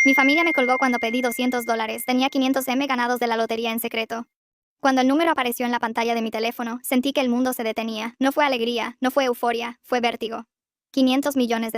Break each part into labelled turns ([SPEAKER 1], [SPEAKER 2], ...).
[SPEAKER 1] Mi familia me colgó cuando pedí $200. Tenía 500 ganados de la lotería en secreto. Cuando el número apareció en la pantalla de mi teléfono, sentí que el mundo se detenía. No fue alegría, no fue euforia, fue vértigo. $500 millones.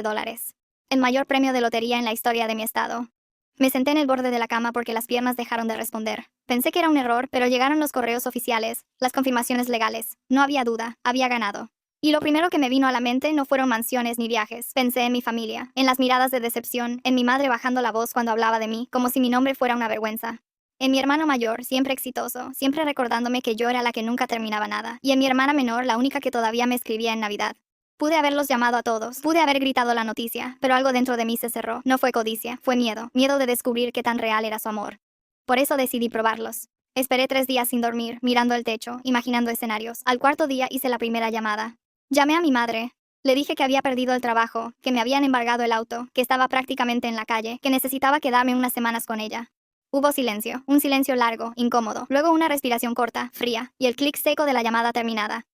[SPEAKER 1] El mayor premio de lotería en la historia de mi estado. Me senté en el borde de la cama porque las piernas dejaron de responder. Pensé que era un error, pero llegaron los correos oficiales, las confirmaciones legales. No había duda, había ganado. Y lo primero que me vino a la mente no fueron mansiones ni viajes. Pensé en mi familia, en las miradas de decepción, en mi madre bajando la voz cuando hablaba de mí, como si mi nombre fuera una vergüenza. En mi hermano mayor, siempre exitoso, siempre recordándome que yo era la que nunca terminaba nada. Y en mi hermana menor, la única que todavía me escribía en Navidad. Pude haberlos llamado a todos, pude haber gritado la noticia, pero algo dentro de mí se cerró. No fue codicia, fue miedo, miedo de descubrir qué tan real era su amor. Por eso decidí probarlos. Esperé 3 días sin dormir, mirando el techo, imaginando escenarios. Al cuarto día hice la primera llamada. Llamé a mi madre. Le dije que había perdido el trabajo, que me habían embargado el auto, que estaba prácticamente en la calle, que necesitaba quedarme unas semanas con ella. Hubo silencio, un silencio largo, incómodo, luego una respiración corta, fría, y el clic seco de la llamada terminada.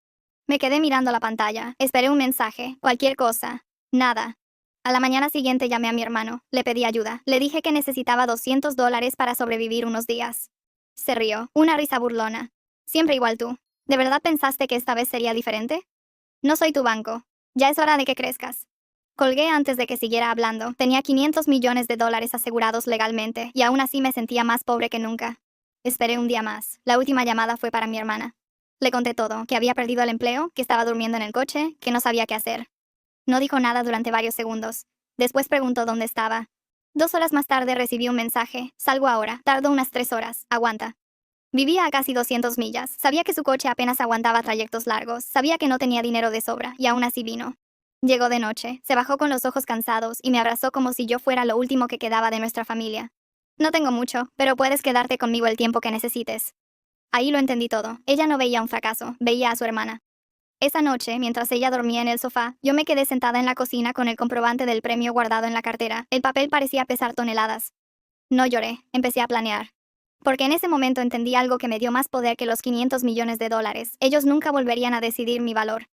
[SPEAKER 1] Me quedé mirando la pantalla, esperé un mensaje, cualquier cosa. Nada. A la mañana siguiente llamé a mi hermano, le pedí ayuda, le dije que necesitaba $200 para sobrevivir unos días. Se rió, una risa burlona. Siempre igual tú. ¿De verdad pensaste que esta vez sería diferente? No soy tu banco. Ya es hora de que crezcas. Colgué antes de que siguiera hablando. Tenía $500 millones asegurados legalmente, y aún así me sentía más pobre que nunca. Esperé un día más. La última llamada fue para mi hermana. Le conté todo, que había perdido el empleo, que estaba durmiendo en el coche, que no sabía qué hacer. No dijo nada durante varios segundos. Después preguntó dónde estaba. 2 horas más tarde recibí un mensaje. Salgo ahora. Tardo unas 3 horas. Aguanta. Vivía a casi 200 millas. Sabía que su coche apenas aguantaba trayectos largos. Sabía que no tenía dinero de sobra, y aún así vino. Llegó de noche, se bajó con los ojos cansados y me abrazó como si yo fuera lo último que quedaba de nuestra familia. No tengo mucho, pero puedes quedarte conmigo el tiempo que necesites. Ahí lo entendí todo. Ella no veía un fracaso, veía a su hermana. Esa noche, mientras ella dormía en el sofá, yo me quedé sentada en la cocina con el comprobante del premio guardado en la cartera. El papel parecía pesar toneladas. No lloré, empecé a planear. Porque en ese momento entendí algo que me dio más poder que los $500 millones. Ellos nunca volverían a decidir mi valor.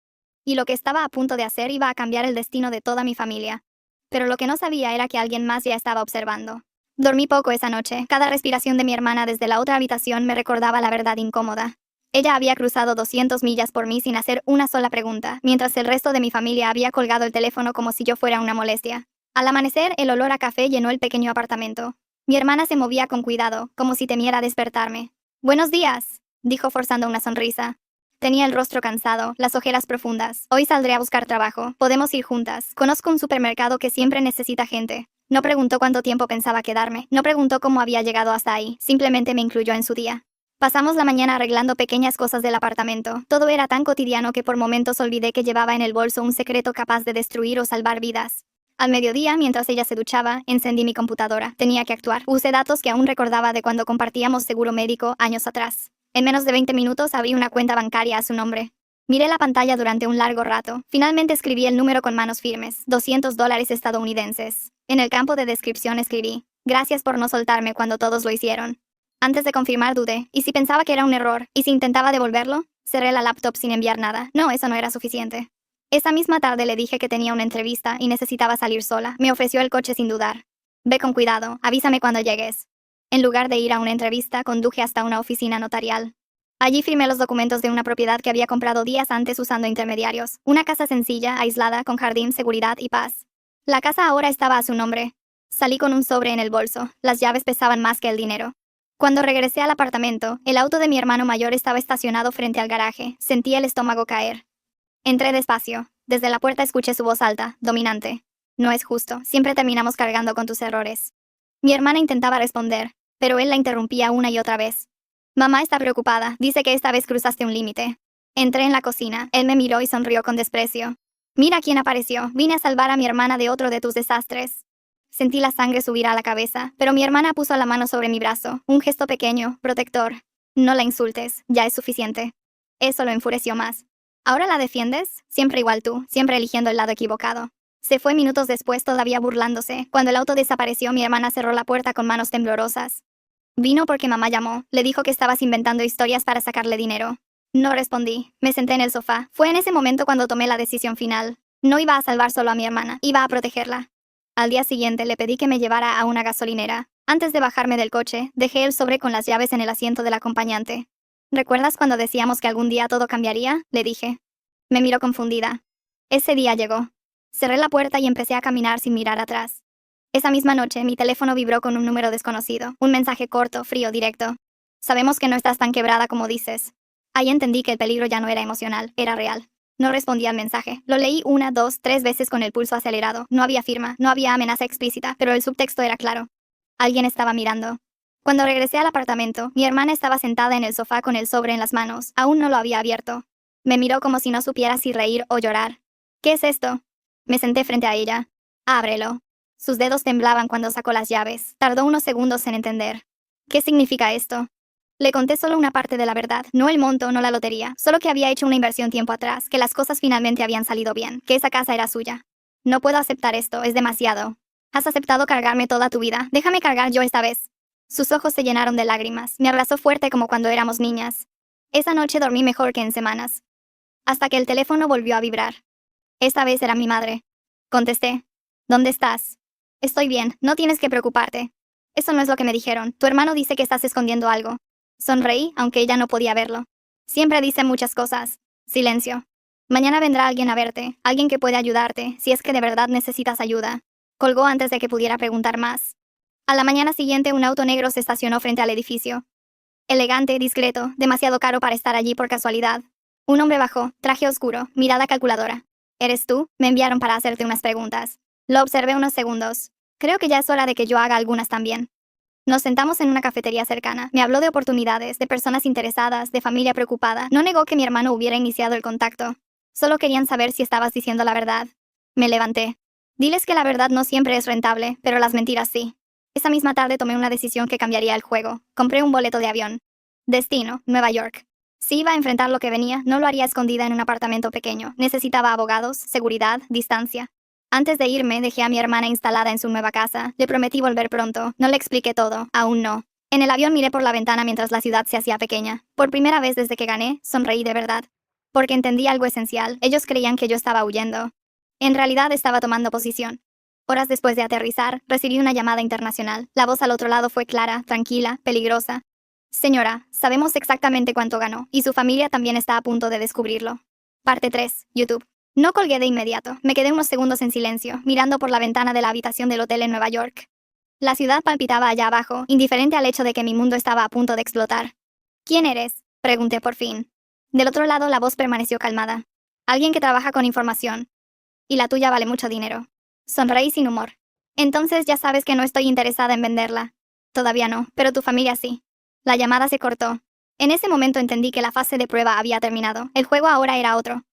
[SPEAKER 1] Y lo que estaba a punto de hacer iba a cambiar el destino de toda mi familia. Pero lo que no sabía era que alguien más ya estaba observando. Dormí poco esa noche. Cada respiración de mi hermana desde la otra habitación me recordaba la verdad incómoda. Ella había cruzado 200 millas por mí sin hacer una sola pregunta, mientras el resto de mi familia había colgado el teléfono como si yo fuera una molestia. Al amanecer, el olor a café llenó el pequeño apartamento. Mi hermana se movía con cuidado, como si temiera despertarme. «Buenos días», dijo forzando una sonrisa. Tenía el rostro cansado, las ojeras profundas. «Hoy saldré a buscar trabajo. Podemos ir juntas. Conozco un supermercado que siempre necesita gente». No preguntó cuánto tiempo pensaba quedarme. No preguntó cómo había llegado hasta ahí. Simplemente me incluyó en su día. Pasamos la mañana arreglando pequeñas cosas del apartamento. Todo era tan cotidiano que por momentos olvidé que llevaba en el bolso un secreto capaz de destruir o salvar vidas. Al mediodía, mientras ella se duchaba, encendí mi computadora. Tenía que actuar. Usé datos que aún recordaba de cuando compartíamos seguro médico años atrás. En menos de 20 minutos abrí una cuenta bancaria a su nombre. Miré la pantalla durante un largo rato. Finalmente escribí el número con manos firmes. $200 estadounidenses. En el campo de descripción escribí: «Gracias por no soltarme cuando todos lo hicieron». Antes de confirmar dudé. ¿Y si pensaba que era un error? ¿Y si intentaba devolverlo? Cerré la laptop sin enviar nada. No, eso no era suficiente. Esa misma tarde le dije que tenía una entrevista y necesitaba salir sola. Me ofreció el coche sin dudar. «Ve con cuidado, avísame cuando llegues». En lugar de ir a una entrevista, conduje hasta una oficina notarial. Allí firmé los documentos de una propiedad que había comprado días antes usando intermediarios. Una casa sencilla, aislada, con jardín, seguridad y paz. La casa ahora estaba a su nombre. Salí con un sobre en el bolso. Las llaves pesaban más que el dinero. Cuando regresé al apartamento, el auto de mi hermano mayor estaba estacionado frente al garaje. Sentí el estómago caer. Entré despacio. Desde la puerta escuché su voz alta, dominante. «No es justo. Siempre terminamos cargando con tus errores». Mi hermana intentaba responder, pero él la interrumpía una y otra vez. «Mamá está preocupada. Dice que esta vez cruzaste un límite». Entré en la cocina. Él me miró y sonrió con desprecio. «Mira quién apareció. Vine a salvar a mi hermana de otro de tus desastres». Sentí la sangre subir a la cabeza, pero mi hermana puso la mano sobre mi brazo, un gesto pequeño, protector. «No la insultes. Ya es suficiente». Eso lo enfureció más. «¿Ahora la defiendes? Siempre igual tú, siempre eligiendo el lado equivocado». Se fue minutos después todavía burlándose. Cuando el auto desapareció, mi hermana cerró la puerta con manos temblorosas. «Vino porque mamá llamó. Le dijo que estabas inventando historias para sacarle dinero». No respondí. Me senté en el sofá. Fue en ese momento cuando tomé la decisión final. No iba a salvar solo a mi hermana, iba a protegerla. Al día siguiente le pedí que me llevara a una gasolinera. Antes de bajarme del coche, dejé el sobre con las llaves en el asiento del acompañante. ¿Recuerdas cuando decíamos que algún día todo cambiaría?, le dije. Me miró confundida. Ese día llegó. Cerré la puerta y empecé a caminar sin mirar atrás. Esa misma noche, mi teléfono vibró con un número desconocido. Un mensaje corto, frío, directo. Sabemos que no estás tan quebrada como dices. Ahí entendí que el peligro ya no era emocional, era real. No respondí al mensaje. Lo leí 1, 2, 3 veces con el pulso acelerado. No había firma, no había amenaza explícita, pero el subtexto era claro. Alguien estaba mirando. Cuando regresé al apartamento, mi hermana estaba sentada en el sofá con el sobre en las manos. Aún no lo había abierto. Me miró como si no supiera si reír o llorar. ¿Qué es esto? Me senté frente a ella. Ábrelo. Sus dedos temblaban cuando sacó las llaves. Tardó unos segundos en entender. ¿Qué significa esto? Le conté solo una parte de la verdad, no el monto, no la lotería, solo que había hecho una inversión tiempo atrás, que las cosas finalmente habían salido bien, que esa casa era suya. No puedo aceptar esto, es demasiado. Has aceptado cargarme toda tu vida, déjame cargar yo esta vez. Sus ojos se llenaron de lágrimas, me abrazó fuerte como cuando éramos niñas. Esa noche dormí mejor que en semanas. Hasta que el teléfono volvió a vibrar. Esta vez era mi madre. Contesté. ¿Dónde estás? Estoy bien, no tienes que preocuparte. Eso no es lo que me dijeron, tu hermano dice que estás escondiendo algo. Sonreí, aunque ella no podía verlo. Siempre dice muchas cosas. Silencio. Mañana vendrá alguien a verte, alguien que puede ayudarte, si es que de verdad necesitas ayuda. Colgó antes de que pudiera preguntar más. A la mañana siguiente un auto negro se estacionó frente al edificio. Elegante, discreto, demasiado caro para estar allí por casualidad. Un hombre bajó, traje oscuro, mirada calculadora. ¿Eres tú? Me enviaron para hacerte unas preguntas. Lo observé unos segundos. Creo que ya es hora de que yo haga algunas también. Nos sentamos en una cafetería cercana. Me habló de oportunidades, de personas interesadas, de familia preocupada. No negó que mi hermano hubiera iniciado el contacto. Solo querían saber si estabas diciendo la verdad. Me levanté. Diles que la verdad no siempre es rentable, pero las mentiras sí. Esa misma tarde tomé una decisión que cambiaría el juego. Compré un boleto de avión. Destino, Nueva York. Si iba a enfrentar lo que venía, no lo haría escondida en un apartamento pequeño. Necesitaba abogados, seguridad, distancia. Antes de irme, dejé a mi hermana instalada en su nueva casa. Le prometí volver pronto. No le expliqué todo. Aún no. En el avión miré por la ventana mientras la ciudad se hacía pequeña. Por primera vez desde que gané, sonreí de verdad. Porque entendí algo esencial. Ellos creían que yo estaba huyendo. En realidad estaba tomando posición. Horas después de aterrizar, recibí una llamada internacional. La voz al otro lado fue clara, tranquila, peligrosa. Señora, sabemos exactamente cuánto ganó, y su familia también está a punto de descubrirlo. Parte 3. YouTube. No colgué de inmediato. Me quedé unos segundos en silencio, mirando por la ventana de la habitación del hotel en Nueva York. La ciudad palpitaba allá abajo, indiferente al hecho de que mi mundo estaba a punto de explotar. ¿Quién eres?, pregunté por fin. Del otro lado la voz permaneció calmada. Alguien que trabaja con información. Y la tuya vale mucho dinero. Sonreí sin humor. Entonces ya sabes que no estoy interesada en venderla. Todavía no, pero tu familia sí. La llamada se cortó. En ese momento entendí que la fase de prueba había terminado. El juego ahora era otro.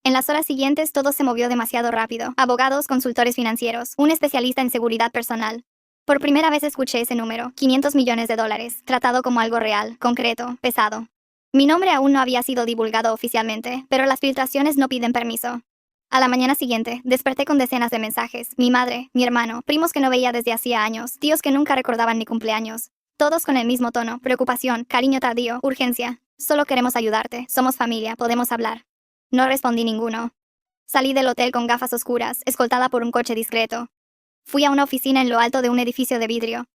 [SPEAKER 1] En las horas siguientes todo se movió demasiado rápido. Abogados, consultores financieros, un especialista en seguridad personal. Por primera vez escuché ese número, $500 millones, tratado como algo real, concreto, pesado. Mi nombre aún no había sido divulgado oficialmente, pero las filtraciones no piden permiso. A la mañana siguiente, desperté con decenas de mensajes. Mi madre, mi hermano, primos que no veía desde hacía años, tíos que nunca recordaban mi cumpleaños. Todos con el mismo tono, preocupación, cariño tardío, urgencia. Solo queremos ayudarte, somos familia, podemos hablar. No respondí ninguno. Salí del hotel con gafas oscuras, escoltada por un coche discreto. Fui a una oficina en lo alto de un edificio de vidrio.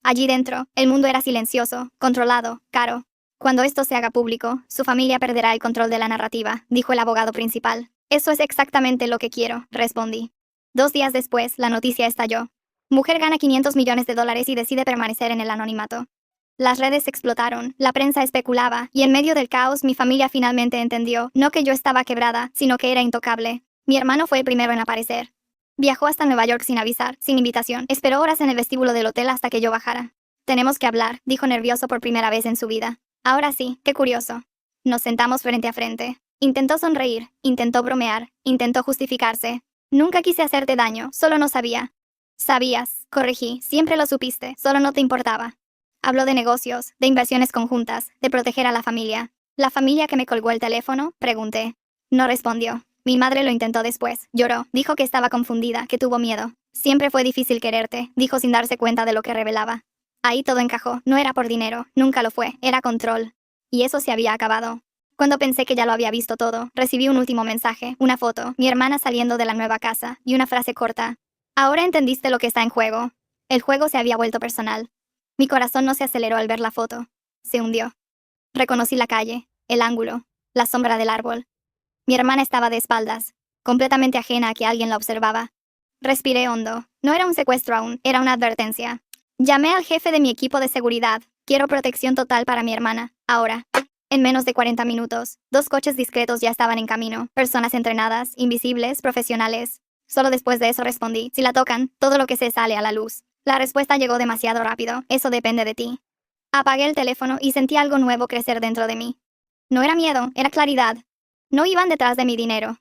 [SPEAKER 1] Allí dentro, el mundo era silencioso, controlado, caro. Cuando esto se haga público, su familia perderá el control de la narrativa, dijo el abogado principal. Eso es exactamente lo que quiero, respondí. 2 días después, la noticia estalló. Mujer gana $500 millones y decide permanecer en el anonimato. Las redes explotaron, la prensa especulaba, y en medio del caos mi familia finalmente entendió, no que yo estaba quebrada, sino que era intocable. Mi hermano fue el primero en aparecer. Viajó hasta Nueva York sin avisar, sin invitación. Esperó horas en el vestíbulo del hotel hasta que yo bajara. Tenemos que hablar, dijo nervioso por primera vez en su vida. Ahora sí, qué curioso. Nos sentamos frente a frente. Intentó sonreír, intentó bromear, intentó justificarse. Nunca quise hacerte daño, solo no sabía. Sabías, corregí, siempre lo supiste, solo no te importaba. Habló de negocios, de inversiones conjuntas, de proteger a la familia. ¿La familia que me colgó el teléfono?, pregunté. No respondió. Mi madre lo intentó después. Lloró, dijo que estaba confundida, que tuvo miedo. Siempre fue difícil quererte, dijo sin darse cuenta de lo que revelaba. Ahí todo encajó, no era por dinero, nunca lo fue, era control. Y eso se había acabado. Cuando pensé que ya lo había visto todo, recibí un último mensaje, una foto, mi hermana saliendo de la nueva casa, y una frase corta. Ahora entendiste lo que está en juego. El juego se había vuelto personal. Mi corazón no se aceleró al ver la foto. Se hundió. Reconocí la calle, el ángulo, la sombra del árbol. Mi hermana estaba de espaldas, completamente ajena a que alguien la observaba. Respiré hondo. No era un secuestro aún, era una advertencia. Llamé al jefe de mi equipo de seguridad. Quiero protección total para mi hermana, ahora. En menos de 40 minutos, 2 coches discretos ya estaban en camino, personas entrenadas, invisibles, profesionales. Solo después de eso respondí, si la tocan, todo lo que se sale a la luz. La respuesta llegó demasiado rápido, eso depende de ti. Apagué el teléfono y sentí algo nuevo crecer dentro de mí. No era miedo, era claridad. No iban detrás de mi dinero.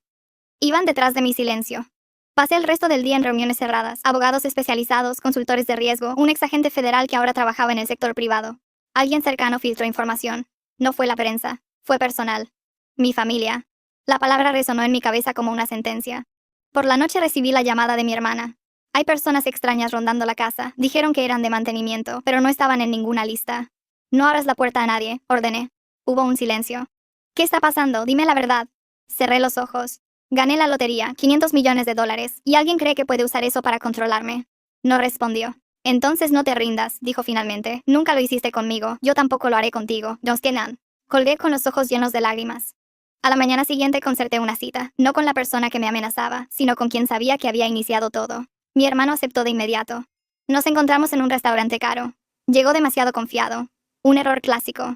[SPEAKER 1] Iban detrás de mi silencio. Pasé el resto del día en reuniones cerradas, abogados especializados, consultores de riesgo, un exagente federal que ahora trabajaba en el sector privado. Alguien cercano filtró información. No fue la prensa, fue personal. Mi familia. La palabra resonó en mi cabeza como una sentencia. Por la noche recibí la llamada de mi hermana. Hay personas extrañas rondando la casa. Dijeron que eran de mantenimiento, pero no estaban en ninguna lista. No abras la puerta a nadie, ordené. Hubo un silencio. ¿Qué está pasando? Dime la verdad. Cerré los ojos. Gané la lotería, $500 millones, y alguien cree que puede usar eso para controlarme. No respondió. Entonces no te rindas, dijo finalmente. Nunca lo hiciste conmigo, yo tampoco lo haré contigo. Nos quedan. Colgué con los ojos llenos de lágrimas. A la mañana siguiente concerté una cita, no con la persona que me amenazaba, sino con quien sabía que había iniciado todo. Mi hermano aceptó de inmediato. Nos encontramos en un restaurante caro. Llegó demasiado confiado. Un error clásico.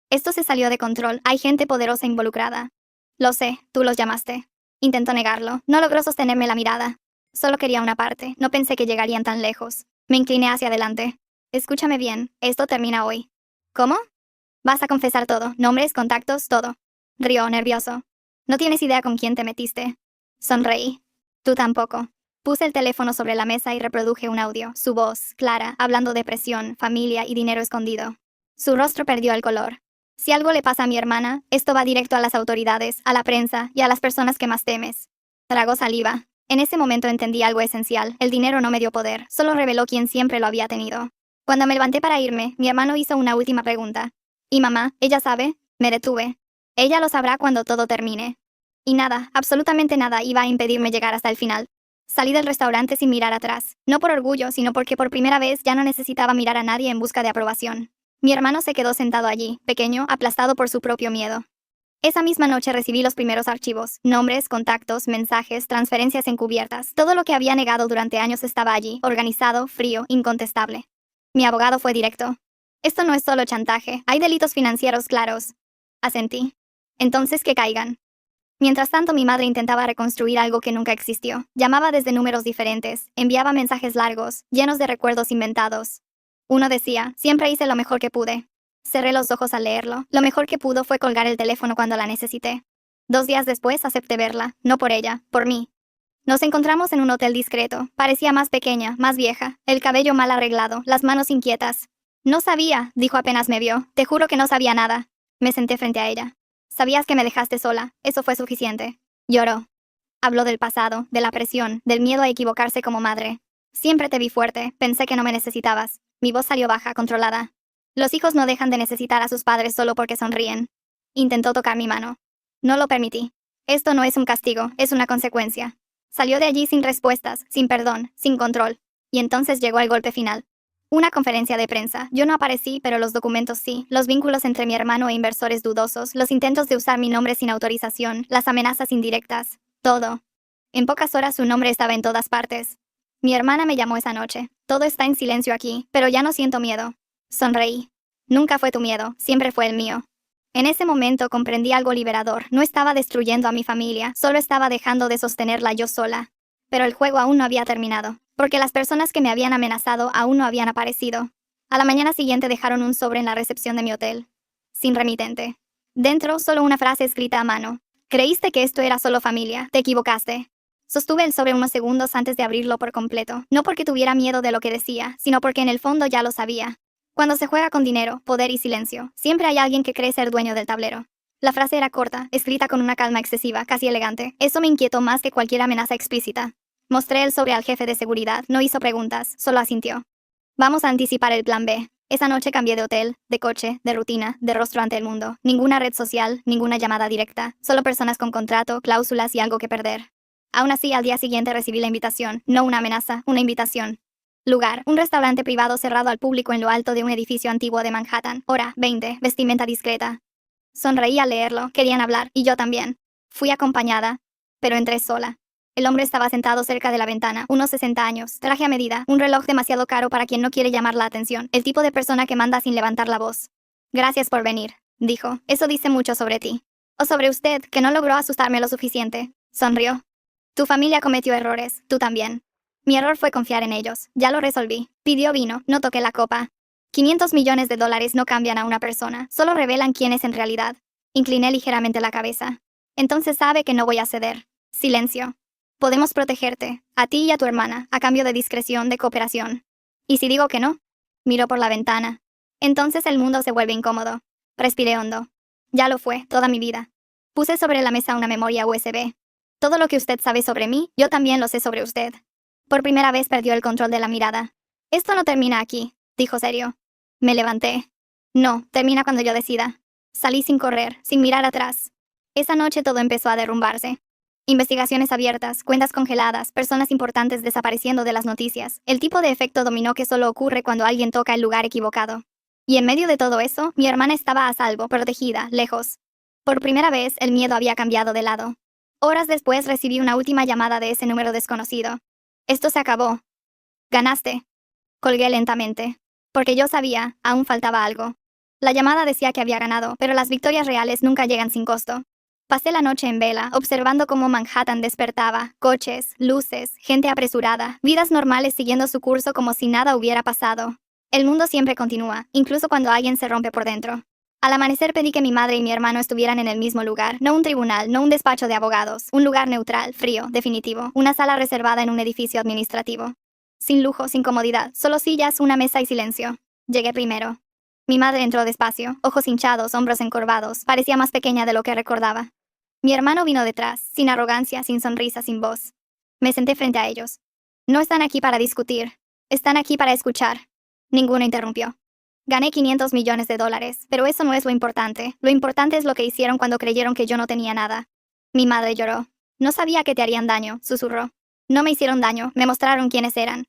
[SPEAKER 1] Esto se salió de control, hay gente poderosa involucrada. Lo sé, tú los llamaste. Intentó negarlo, no logró sostenerme la mirada. Solo quería una parte, no pensé que llegarían tan lejos. Me incliné hacia adelante. Escúchame bien, esto termina hoy. ¿Cómo? Vas a confesar todo, nombres, contactos, todo. Rió, nervioso. No tienes idea con quién te metiste. Sonreí. Tú tampoco. Puse el teléfono sobre la mesa y reproduje un audio, su voz, clara, hablando de presión, familia y dinero escondido. Su rostro perdió el color. Si algo le pasa a mi hermana, esto va directo a las autoridades, a la prensa y a las personas que más temes. Tragó saliva. En ese momento entendí algo esencial. El dinero no me dio poder, solo reveló quién siempre lo había tenido. Cuando me levanté para irme, mi hermano hizo una última pregunta. ¿Y mamá? ¿Ella sabe? Me detuve. Ella lo sabrá cuando todo termine. Y nada, absolutamente nada iba a impedirme llegar hasta el final. Salí del restaurante sin mirar atrás, no por orgullo, sino porque por primera vez ya no necesitaba mirar a nadie en busca de aprobación. Mi hermano se quedó sentado allí, pequeño, aplastado por su propio miedo. Esa misma noche recibí los primeros archivos, nombres, contactos, mensajes, transferencias encubiertas. Todo lo que había negado durante años estaba allí, organizado, frío, incontestable. Mi abogado fue directo. Esto no es solo chantaje, hay delitos financieros claros. Asentí. Entonces que caigan. Mientras tanto, mi madre intentaba reconstruir algo que nunca existió. Llamaba desde números diferentes, enviaba mensajes largos, llenos de recuerdos inventados. Uno decía, siempre hice lo mejor que pude. Cerré los ojos al leerlo. Lo mejor que pudo fue colgar el teléfono cuando la necesité. 2 días después acepté verla, no por ella, por mí. Nos encontramos en un hotel discreto. Parecía más pequeña, más vieja, el cabello mal arreglado, las manos inquietas. No sabía, dijo apenas me vio. Te juro que no sabía nada. Me senté frente a ella. Sabías que me dejaste sola, eso fue suficiente. Lloró. Habló del pasado, de la presión, del miedo a equivocarse como madre. Siempre te vi fuerte, pensé que no me necesitabas. Mi voz salió baja, controlada. Los hijos no dejan de necesitar a sus padres solo porque sonríen. Intentó tocar mi mano. No lo permití. Esto no es un castigo, es una consecuencia. Salió de allí sin respuestas, sin perdón, sin control. Y entonces llegó el golpe final. Una conferencia de prensa. Yo no aparecí, pero los documentos sí. Los vínculos entre mi hermano e inversores dudosos, los intentos de usar mi nombre sin autorización, las amenazas indirectas. Todo. En pocas horas su nombre estaba en todas partes. Mi hermana me llamó esa noche. Todo está en silencio aquí, pero ya no siento miedo. Sonreí. Nunca fue tu miedo, siempre fue el mío. En ese momento comprendí algo liberador. No estaba destruyendo a mi familia, solo estaba dejando de sostenerla yo sola. Pero el juego aún no había terminado, porque las personas que me habían amenazado aún no habían aparecido. A la mañana siguiente dejaron un sobre en la recepción de mi hotel. Sin remitente. Dentro, solo una frase escrita a mano. Creíste que esto era solo familia, te equivocaste. Sostuve el sobre unos segundos antes de abrirlo por completo, no porque tuviera miedo de lo que decía, sino porque en el fondo ya lo sabía. Cuando se juega con dinero, poder y silencio, siempre hay alguien que cree ser dueño del tablero. La frase era corta, escrita con una calma excesiva, casi elegante. Eso me inquietó más que cualquier amenaza explícita. Mostré el sobre al jefe de seguridad, no hizo preguntas, solo asintió. Vamos a anticipar el plan B. Esa noche cambié de hotel, de coche, de rutina, de rostro ante el mundo. Ninguna red social, ninguna llamada directa, solo personas con contrato, cláusulas y algo que perder. Aún así, al día siguiente recibí la invitación, no una amenaza, una invitación. Lugar, un restaurante privado cerrado al público en lo alto de un edificio antiguo de Manhattan. Hora, 20, vestimenta discreta. Sonreí al leerlo, querían hablar, y yo también. Fui acompañada, pero entré sola. El hombre estaba sentado cerca de la ventana, unos 60 años, traje a medida, un reloj demasiado caro para quien no quiere llamar la atención, el tipo de persona que manda sin levantar la voz. Gracias por venir, dijo, eso dice mucho sobre ti. O sobre usted, que no logró asustarme lo suficiente. Sonrió. Tu familia cometió errores, tú también. Mi error fue confiar en ellos, ya lo resolví. Pidió vino, no toqué la copa. 500 millones de dólares no cambian a una persona, solo revelan quién es en realidad. Incliné ligeramente la cabeza. Entonces sabe que no voy a ceder. Silencio. Podemos protegerte, a ti y a tu hermana, a cambio de discreción, de cooperación. ¿Y si digo que no? Miró por la ventana. Entonces el mundo se vuelve incómodo. Respiré hondo. Ya lo fue, toda mi vida. Puse sobre la mesa una memoria USB. Todo lo que usted sabe sobre mí, yo también lo sé sobre usted. Por primera vez perdió el control de la mirada. Esto no termina aquí, dijo serio. Me levanté. No, termina cuando yo decida. Salí sin correr, sin mirar atrás. Esa noche todo empezó a derrumbarse. Investigaciones abiertas, cuentas congeladas, personas importantes desapareciendo de las noticias, el tipo de efecto dominó que solo ocurre cuando alguien toca el lugar equivocado. Y en medio de todo eso, mi hermana estaba a salvo, protegida, lejos. Por primera vez, el miedo había cambiado de lado. Horas después recibí una última llamada de ese número desconocido. Esto se acabó. Ganaste. Colgué lentamente. Porque yo sabía, aún faltaba algo. La llamada decía que había ganado, pero las victorias reales nunca llegan sin costo. Pasé la noche en vela, observando cómo Manhattan despertaba, coches, luces, gente apresurada, vidas normales siguiendo su curso como si nada hubiera pasado. El mundo siempre continúa, incluso cuando alguien se rompe por dentro. Al amanecer pedí que mi madre y mi hermano estuvieran en el mismo lugar, no un tribunal, no un despacho de abogados, un lugar neutral, frío, definitivo, una sala reservada en un edificio administrativo. Sin lujo, sin comodidad, solo sillas, una mesa y silencio. Llegué primero. Mi madre entró despacio, ojos hinchados, hombros encorvados, parecía más pequeña de lo que recordaba. Mi hermano vino detrás, sin arrogancia, sin sonrisa, sin voz. Me senté frente a ellos. No están aquí para discutir. Están aquí para escuchar. Ninguno interrumpió. Gané 500 millones de dólares, pero eso no es lo importante. Lo importante es lo que hicieron cuando creyeron que yo no tenía nada. Mi madre lloró. No sabía que te harían daño, susurró. No me hicieron daño, me mostraron quiénes eran.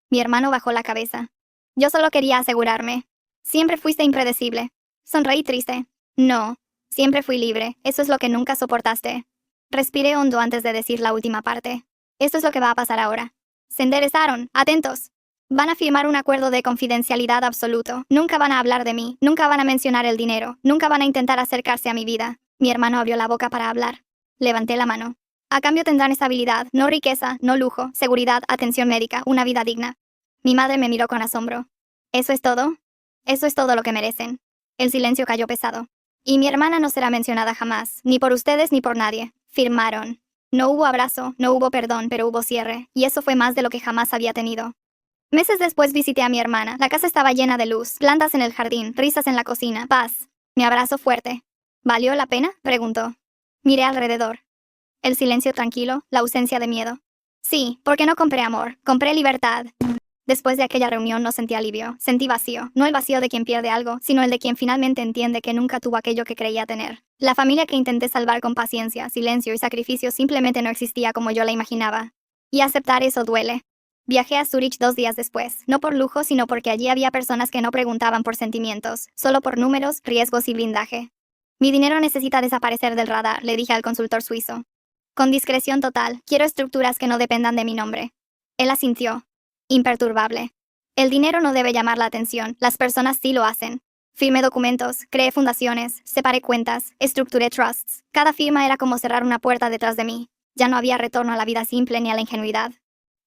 [SPEAKER 1] Mi hermano bajó la cabeza. Yo solo quería asegurarme. Siempre fuiste impredecible. Sonreí triste. No. Siempre fui libre, eso es lo que nunca soportaste. Respiré hondo antes de decir la última parte. Esto es lo que va a pasar ahora. Se enderezaron, atentos. Van a firmar un acuerdo de confidencialidad absoluto. Nunca van a hablar de mí, nunca van a mencionar el dinero, nunca van a intentar acercarse a mi vida. Mi hermano abrió la boca para hablar. Levanté la mano. A cambio tendrán estabilidad, no riqueza, no lujo, seguridad, atención médica, una vida digna. Mi madre me miró con asombro. ¿Eso es todo? Eso es todo lo que merecen. El silencio cayó pesado. Y mi hermana no será mencionada jamás, ni por ustedes ni por nadie. Firmaron. No hubo abrazo, no hubo perdón, pero hubo cierre, y eso fue más de lo que jamás había tenido. Meses después visité a mi hermana. La casa estaba llena de luz, plantas en el jardín, risas en la cocina, paz. Me abrazó fuerte. ¿Valió la pena?, preguntó. Miré alrededor. El silencio tranquilo, la ausencia de miedo. Sí, porque no compré amor, compré libertad. Después de aquella reunión no sentí alivio, sentí vacío, no el vacío de quien pierde algo, sino el de quien finalmente entiende que nunca tuvo aquello que creía tener. La familia que intenté salvar con paciencia, silencio y sacrificio simplemente no existía como yo la imaginaba. Y aceptar eso duele. Viajé a Zurich 2 días después, no por lujo, sino porque allí había personas que no preguntaban por sentimientos, solo por números, riesgos y blindaje. Mi dinero necesita desaparecer del radar, le dije al consultor suizo. Con discreción total, quiero estructuras que no dependan de mi nombre. Él asintió. Imperturbable. El dinero no debe llamar la atención, las personas sí lo hacen. Firmé documentos, creé fundaciones, separé cuentas, estructuré trusts. Cada firma era como cerrar una puerta detrás de mí. Ya no había retorno a la vida simple ni a la ingenuidad.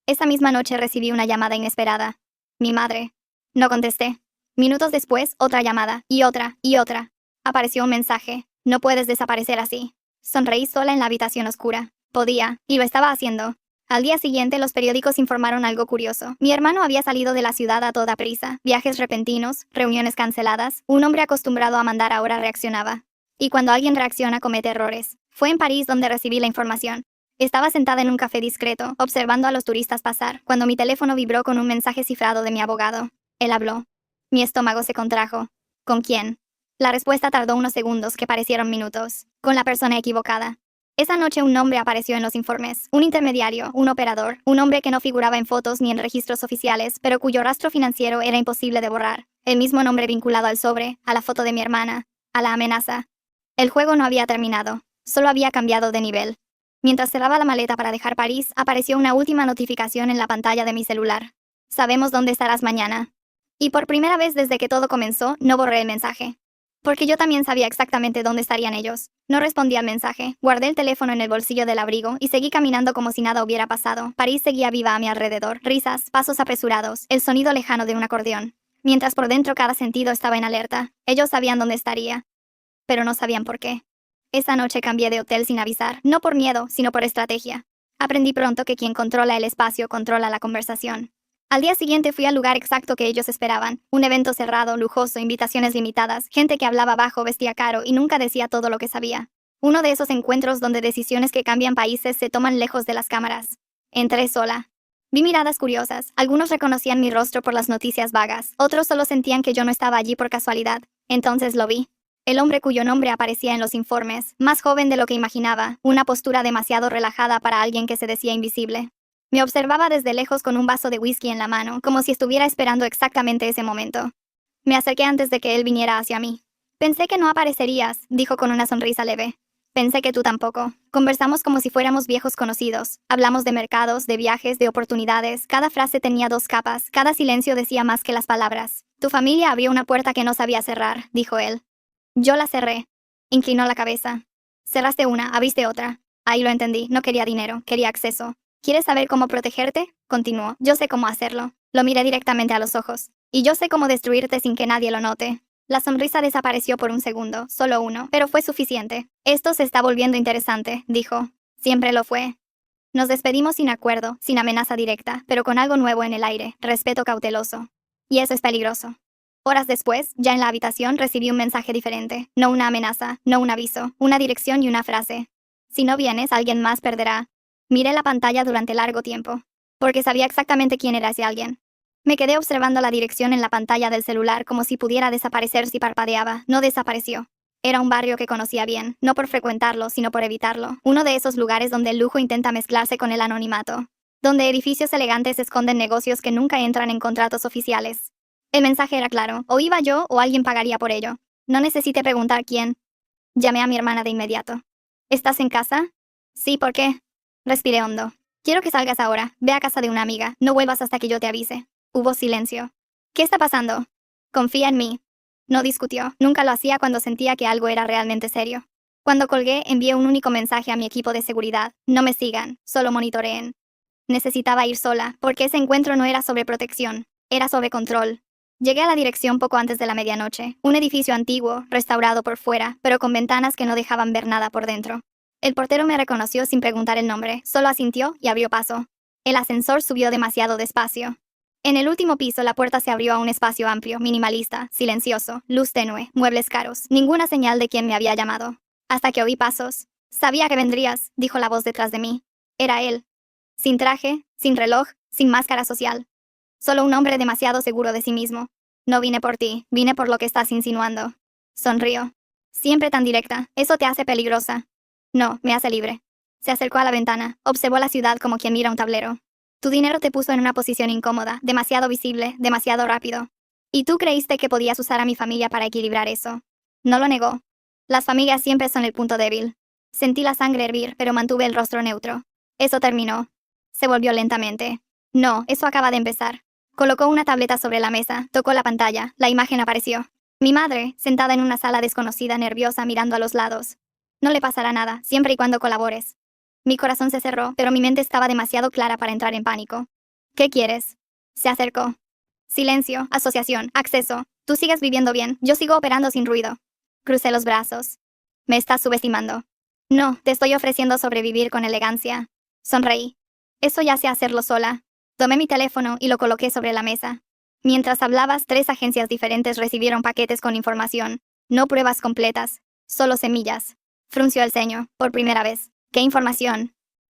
[SPEAKER 1] Esa misma noche recibí una llamada inesperada. Mi madre. No contesté. Minutos después, otra llamada, y otra, y otra. Apareció un mensaje. No puedes desaparecer así. Sonreí sola en la habitación oscura. Podía, y lo estaba haciendo. Al día siguiente, los periódicos informaron algo curioso. Mi hermano había salido de la ciudad a toda prisa. Viajes repentinos, reuniones canceladas. Un hombre acostumbrado a mandar ahora reaccionaba. Y cuando alguien reacciona, comete errores. Fue en París donde recibí la información. Estaba sentada en un café discreto, observando a los turistas pasar, cuando mi teléfono vibró con un mensaje cifrado de mi abogado. Él habló. Mi estómago se contrajo. ¿Con quién? La respuesta tardó unos segundos que parecieron minutos. Con la persona equivocada. Esa noche un nombre apareció en los informes, un intermediario, un operador, un hombre que no figuraba en fotos ni en registros oficiales, pero cuyo rastro financiero era imposible de borrar. El mismo nombre vinculado al sobre, a la foto de mi hermana, a la amenaza. El juego no había terminado, solo había cambiado de nivel. Mientras cerraba la maleta para dejar París, apareció una última notificación en la pantalla de mi celular. Sabemos dónde estarás mañana. Y por primera vez desde que todo comenzó, no borré el mensaje. Porque yo también sabía exactamente dónde estarían ellos. No respondí al mensaje, guardé el teléfono en el bolsillo del abrigo y seguí caminando como si nada hubiera pasado. París seguía viva a mi alrededor, risas, pasos apresurados, el sonido lejano de un acordeón. Mientras por dentro cada sentido estaba en alerta. Ellos sabían dónde estaría, pero no sabían por qué. Esa noche cambié de hotel sin avisar, no por miedo, sino por estrategia. Aprendí pronto que quien controla el espacio controla la conversación. Al día siguiente fui al lugar exacto que ellos esperaban, un evento cerrado, lujoso, invitaciones limitadas, gente que hablaba bajo, vestía caro y nunca decía todo lo que sabía. Uno de esos encuentros donde decisiones que cambian países se toman lejos de las cámaras. Entré sola. Vi miradas curiosas, algunos reconocían mi rostro por las noticias vagas, otros solo sentían que yo no estaba allí por casualidad. Entonces lo vi. El hombre cuyo nombre aparecía en los informes, más joven de lo que imaginaba, una postura demasiado relajada para alguien que se decía invisible. Me observaba desde lejos con un vaso de whisky en la mano, como si estuviera esperando exactamente ese momento. Me acerqué antes de que él viniera hacia mí. Pensé que no aparecerías, dijo con una sonrisa leve. Pensé que tú tampoco. Conversamos como si fuéramos viejos conocidos. Hablamos de mercados, de viajes, de oportunidades. Cada frase tenía dos capas, cada silencio decía más que las palabras. Tu familia abrió una puerta que no sabía cerrar, dijo él. Yo la cerré. Inclinó la cabeza. Cerraste una, abriste otra. Ahí lo entendí, no quería dinero, quería acceso. ¿Quieres saber cómo protegerte? Continuó. Yo sé cómo hacerlo. Lo miré directamente a los ojos. Y yo sé cómo destruirte sin que nadie lo note. La sonrisa desapareció por un segundo, solo uno, pero fue suficiente. Esto se está volviendo interesante, dijo. Siempre lo fue. Nos despedimos sin acuerdo, sin amenaza directa, pero con algo nuevo en el aire, respeto cauteloso. Y eso es peligroso. Horas después, ya en la habitación, recibí un mensaje diferente. No una amenaza, no un aviso, una dirección y una frase. Si no vienes, alguien más perderá. Miré la pantalla durante largo tiempo, porque sabía exactamente quién era ese alguien. Me quedé observando la dirección en la pantalla del celular como si pudiera desaparecer si parpadeaba. No desapareció. Era un barrio que conocía bien, no por frecuentarlo, sino por evitarlo. Uno de esos lugares donde el lujo intenta mezclarse con el anonimato. Donde edificios elegantes esconden negocios que nunca entran en contratos oficiales. El mensaje era claro, o iba yo o alguien pagaría por ello. No necesité preguntar quién. Llamé a mi hermana de inmediato. ¿Estás en casa? Sí, ¿por qué? Respiré hondo. Quiero que salgas ahora. Ve a casa de una amiga. No vuelvas hasta que yo te avise. Hubo silencio. ¿Qué está pasando? Confía en mí. No discutió. Nunca lo hacía cuando sentía que algo era realmente serio. Cuando colgué, envié un único mensaje a mi equipo de seguridad. No me sigan, solo monitoreen. Necesitaba ir sola, porque ese encuentro no era sobre protección, era sobre control. Llegué a la dirección poco antes de la medianoche, un edificio antiguo, restaurado por fuera, pero con ventanas que no dejaban ver nada por dentro. El portero me reconoció sin preguntar el nombre, solo asintió y abrió paso. El ascensor subió demasiado despacio. En el último piso la puerta se abrió a un espacio amplio, minimalista, silencioso, luz tenue, muebles caros, ninguna señal de quién me había llamado. Hasta que oí pasos. Sabía que vendrías, dijo la voz detrás de mí. Era él. Sin traje, sin reloj, sin máscara social. Solo un hombre demasiado seguro de sí mismo. No vine por ti, vine por lo que estás insinuando. Sonrió. Siempre tan directa, eso te hace peligrosa. No, me hace libre. Se acercó a la ventana, observó la ciudad como quien mira un tablero. Tu dinero te puso en una posición incómoda, demasiado visible, demasiado rápido. Y tú creíste que podías usar a mi familia para equilibrar eso. No lo negó. Las familias siempre son el punto débil. Sentí la sangre hervir, pero mantuve el rostro neutro. Eso terminó. Se volvió lentamente. No, eso acaba de empezar. Colocó una tableta sobre la mesa, tocó la pantalla, la imagen apareció. Mi madre, sentada en una sala desconocida, nerviosa, mirando a los lados. No le pasará nada, siempre y cuando colabores. Mi corazón se cerró, pero mi mente estaba demasiado clara para entrar en pánico. ¿Qué quieres? Se acercó. Silencio, asociación, acceso. Tú sigues viviendo bien, yo sigo operando sin ruido. Crucé los brazos. Me estás subestimando. No, te estoy ofreciendo sobrevivir con elegancia. Sonreí. Eso ya sé hacerlo sola. Tomé mi teléfono y lo coloqué sobre la mesa. Mientras hablabas, 3 agencias diferentes recibieron paquetes con información. No pruebas completas, solo semillas. Frunció el ceño, por primera vez. ¿Qué información?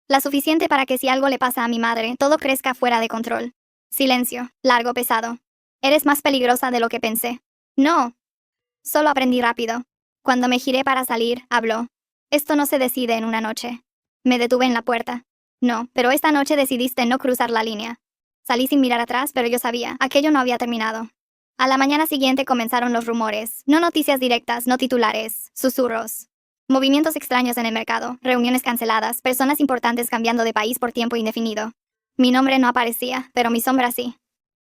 [SPEAKER 1] La suficiente para que si algo le pasa a mi madre, todo crezca fuera de control. Silencio, largo, pesado. Eres más peligrosa de lo que pensé. No. Solo aprendí rápido. Cuando me giré para salir, habló. Esto no se decide en una noche. Me detuve en la puerta. No, pero esta noche decidiste no cruzar la línea. Salí sin mirar atrás, pero yo sabía, aquello no había terminado. A la mañana siguiente comenzaron los rumores, no noticias directas, no titulares, susurros. Movimientos extraños en el mercado, reuniones canceladas, personas importantes cambiando de país por tiempo indefinido. Mi nombre no aparecía, pero mi sombra sí.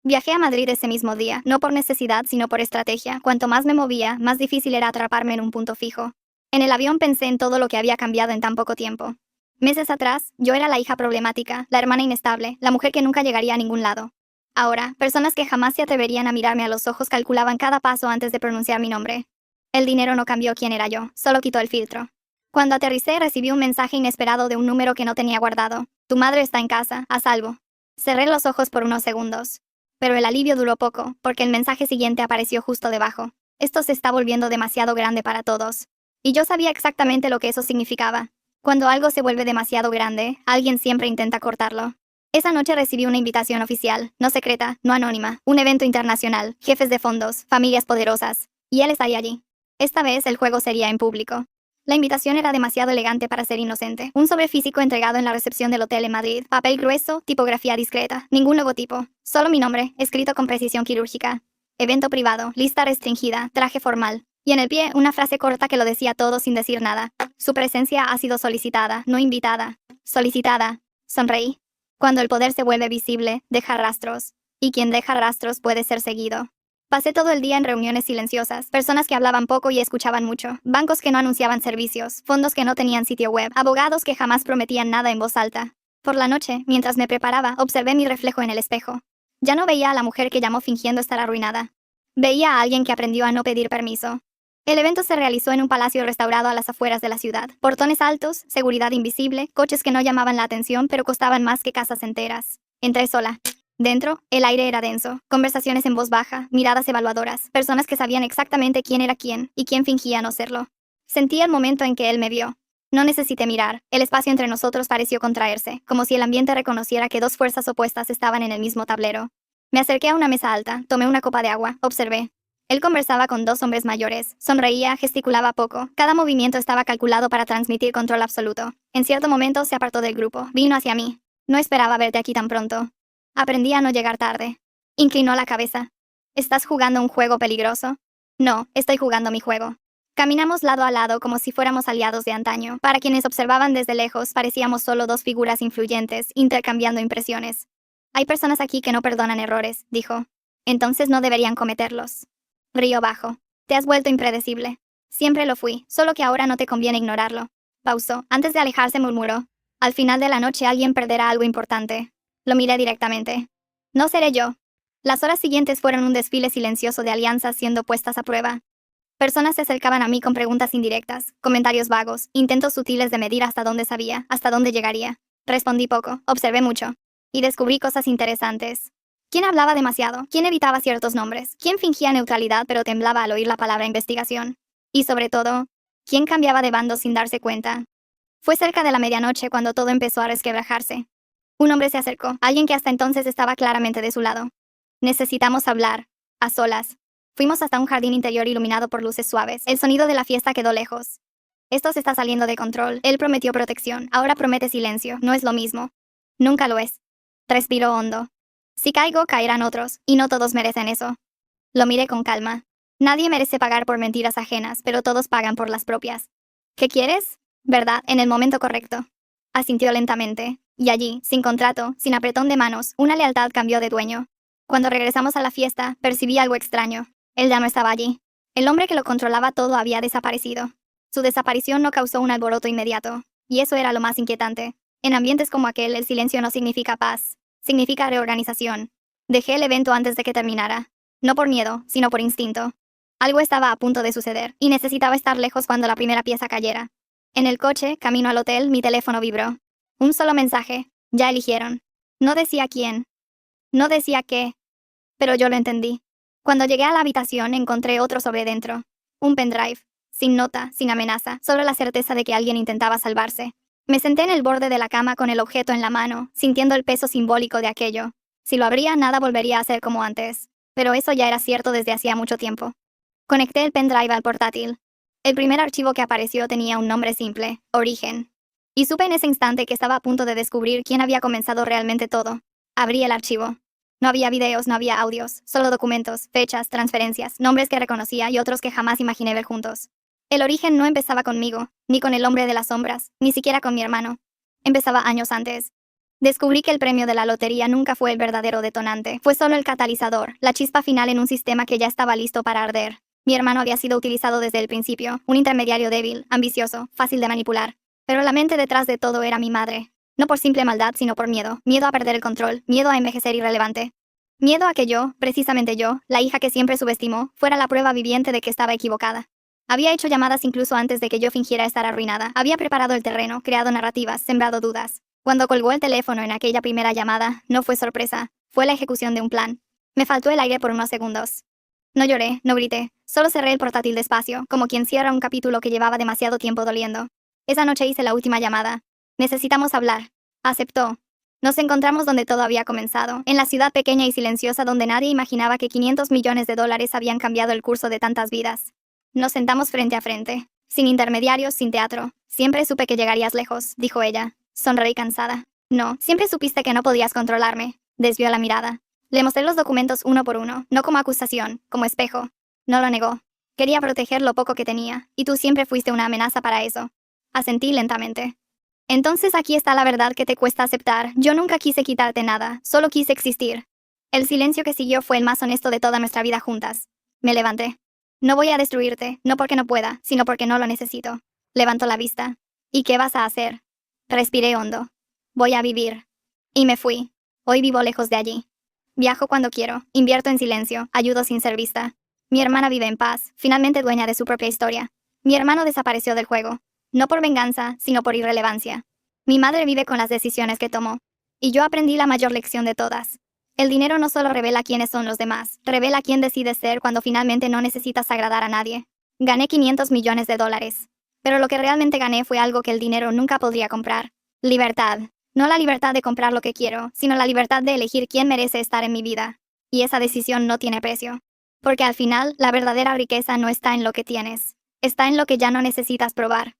[SPEAKER 1] Viajé a Madrid ese mismo día, no por necesidad, sino por estrategia. Cuanto más me movía, más difícil era atraparme en un punto fijo. En el avión pensé en todo lo que había cambiado en tan poco tiempo. Meses atrás, yo era la hija problemática, la hermana inestable, la mujer que nunca llegaría a ningún lado. Ahora, personas que jamás se atreverían a mirarme a los ojos calculaban cada paso antes de pronunciar mi nombre. El dinero no cambió quién era yo, solo quitó el filtro. Cuando aterricé recibí un mensaje inesperado de un número que no tenía guardado. Tu madre está en casa, a salvo. Cerré los ojos por unos segundos. Pero el alivio duró poco, porque el mensaje siguiente apareció justo debajo. Esto se está volviendo demasiado grande para todos. Y yo sabía exactamente lo que eso significaba. Cuando algo se vuelve demasiado grande, alguien siempre intenta cortarlo. Esa noche recibí una invitación oficial, no secreta, no anónima, un evento internacional, jefes de fondos, familias poderosas. Y él estaría allí. Esta vez el juego sería en público. La invitación era demasiado elegante para ser inocente. Un sobre físico entregado en la recepción del hotel en Madrid, papel grueso, tipografía discreta, ningún logotipo, solo mi nombre, escrito con precisión quirúrgica. Evento privado, lista restringida, traje formal. Y en el pie, una frase corta que lo decía todo sin decir nada. Su presencia ha sido solicitada, no invitada. Solicitada. Sonreí. Cuando el poder se vuelve visible, deja rastros. Y quien deja rastros puede ser seguido. Pasé todo el día en reuniones silenciosas, personas que hablaban poco y escuchaban mucho, bancos que no anunciaban servicios, fondos que no tenían sitio web, abogados que jamás prometían nada en voz alta. Por la noche, mientras me preparaba, observé mi reflejo en el espejo. Ya no veía a la mujer que llamó fingiendo estar arruinada. Veía a alguien que aprendió a no pedir permiso. El evento se realizó en un palacio restaurado a las afueras de la ciudad. Portones altos, seguridad invisible, coches que no llamaban la atención pero costaban más que casas enteras. Entré sola. Dentro, el aire era denso, conversaciones en voz baja, miradas evaluadoras, personas que sabían exactamente quién era quién y quién fingía no serlo. Sentí el momento en que él me vio. No necesité mirar, el espacio entre nosotros pareció contraerse, como si el ambiente reconociera que dos fuerzas opuestas estaban en el mismo tablero. Me acerqué a una mesa alta, tomé una copa de agua, observé. Él conversaba con dos hombres mayores, sonreía, gesticulaba poco, cada movimiento estaba calculado para transmitir control absoluto. En cierto momento se apartó del grupo, vino hacia mí. No esperaba verte aquí tan pronto. Aprendí a no llegar tarde. Inclinó la cabeza. ¿Estás jugando un juego peligroso? No, estoy jugando mi juego. Caminamos lado a lado como si fuéramos aliados de antaño. Para quienes observaban desde lejos, parecíamos solo dos figuras influyentes, intercambiando impresiones. Hay personas aquí que no perdonan errores, dijo. Entonces no deberían cometerlos. Río bajo. Te has vuelto impredecible. Siempre lo fui, solo que ahora no te conviene ignorarlo. Pausó. Antes de alejarse murmuró. Al final de la noche alguien perderá algo importante. Lo miré directamente. No seré yo. Las horas siguientes fueron un desfile silencioso de alianzas siendo puestas a prueba. Personas se acercaban a mí con preguntas indirectas, comentarios vagos, intentos sutiles de medir hasta dónde sabía, hasta dónde llegaría. Respondí poco, observé mucho. Y descubrí cosas interesantes. ¿Quién hablaba demasiado? ¿Quién evitaba ciertos nombres? ¿Quién fingía neutralidad pero temblaba al oír la palabra investigación? Y sobre todo, ¿quién cambiaba de bando sin darse cuenta? Fue cerca de la medianoche cuando todo empezó a resquebrajarse. Un hombre se acercó, alguien que hasta entonces estaba claramente de su lado. Necesitamos hablar. A solas. Fuimos hasta un jardín interior iluminado por luces suaves. El sonido de la fiesta quedó lejos. Esto se está saliendo de control. Él prometió protección. Ahora promete silencio. No es lo mismo. Nunca lo es. Respiró hondo. Si caigo, caerán otros, y no todos merecen eso. Lo miré con calma. Nadie merece pagar por mentiras ajenas, pero todos pagan por las propias. ¿Qué quieres? ¿Verdad? En el momento correcto. Asintió lentamente. Y allí, sin contrato, sin apretón de manos, una lealtad cambió de dueño. Cuando regresamos a la fiesta, percibí algo extraño. Él ya no estaba allí. El hombre que lo controlaba todo había desaparecido. Su desaparición no causó un alboroto inmediato, y eso era lo más inquietante. En ambientes como aquel, el silencio no significa paz. Significa reorganización. Dejé el evento antes de que terminara. No por miedo, sino por instinto. Algo estaba a punto de suceder, y necesitaba estar lejos cuando la primera pieza cayera. En el coche, camino al hotel, mi teléfono vibró. Un solo mensaje. Ya eligieron. No decía quién. No decía qué. Pero yo lo entendí. Cuando llegué a la habitación, encontré otro sobre dentro. Un pendrive. Sin nota, sin amenaza, solo la certeza de que alguien intentaba salvarse. Me senté en el borde de la cama con el objeto en la mano, sintiendo el peso simbólico de aquello. Si lo abría, nada volvería a ser como antes. Pero eso ya era cierto desde hacía mucho tiempo. Conecté el pendrive al portátil. El primer archivo que apareció tenía un nombre simple, Origen. Y supe en ese instante que estaba a punto de descubrir quién había comenzado realmente todo. Abrí el archivo. No había videos, no había audios, solo documentos, fechas, transferencias, nombres que reconocía y otros que jamás imaginé ver juntos. El origen no empezaba conmigo, ni con el hombre de las sombras, ni siquiera con mi hermano. Empezaba años antes. Descubrí que el premio de la lotería nunca fue el verdadero detonante, fue solo el catalizador, la chispa final en un sistema que ya estaba listo para arder. Mi hermano había sido utilizado desde el principio, un intermediario débil, ambicioso, fácil de manipular. Pero la mente detrás de todo era mi madre. No por simple maldad, sino por miedo. Miedo a perder el control, miedo a envejecer irrelevante. Miedo a que yo, precisamente yo, la hija que siempre subestimó, fuera la prueba viviente de que estaba equivocada. Había hecho llamadas incluso antes de que yo fingiera estar arruinada. Había preparado el terreno, creado narrativas, sembrado dudas. Cuando colgó el teléfono en aquella primera llamada, no fue sorpresa. Fue la ejecución de un plan. Me faltó el aire por unos segundos. No lloré, no grité. Solo cerré el portátil despacio, como quien cierra un capítulo que llevaba demasiado tiempo doliendo. Esa noche hice la última llamada. Necesitamos hablar. Aceptó. Nos encontramos donde todo había comenzado, en la ciudad pequeña y silenciosa donde nadie imaginaba que $500 millones habían cambiado el curso de tantas vidas. Nos sentamos frente a frente, sin intermediarios, sin teatro. Siempre supe que llegarías lejos, dijo ella. Sonreí cansada. No, siempre supiste que no podías controlarme. Desvió la mirada. Le mostré los documentos uno por uno, no como acusación, como espejo. No lo negó. Quería proteger lo poco que tenía, y tú siempre fuiste una amenaza para eso. Asentí lentamente. Entonces aquí está la verdad que te cuesta aceptar. Yo nunca quise quitarte nada, solo quise existir. El silencio que siguió fue el más honesto de toda nuestra vida juntas. Me levanté. No voy a destruirte, no porque no pueda, sino porque no lo necesito. Levantó la vista. ¿Y qué vas a hacer? Respiré hondo. Voy a vivir. Y me fui. Hoy vivo lejos de allí. Viajo cuando quiero, invierto en silencio, ayudo sin ser vista. Mi hermana vive en paz, finalmente dueña de su propia historia. Mi hermano desapareció del juego. No por venganza, sino por irrelevancia. Mi madre vive con las decisiones que tomó. Y yo aprendí la mayor lección de todas. El dinero no solo revela quiénes son los demás, revela quién decides ser cuando finalmente no necesitas agradar a nadie. Gané $500 millones. Pero lo que realmente gané fue algo que el dinero nunca podría comprar. Libertad. No la libertad de comprar lo que quiero, sino la libertad de elegir quién merece estar en mi vida. Y esa decisión no tiene precio. Porque al final, la verdadera riqueza no está en lo que tienes. Está en lo que ya no necesitas probar.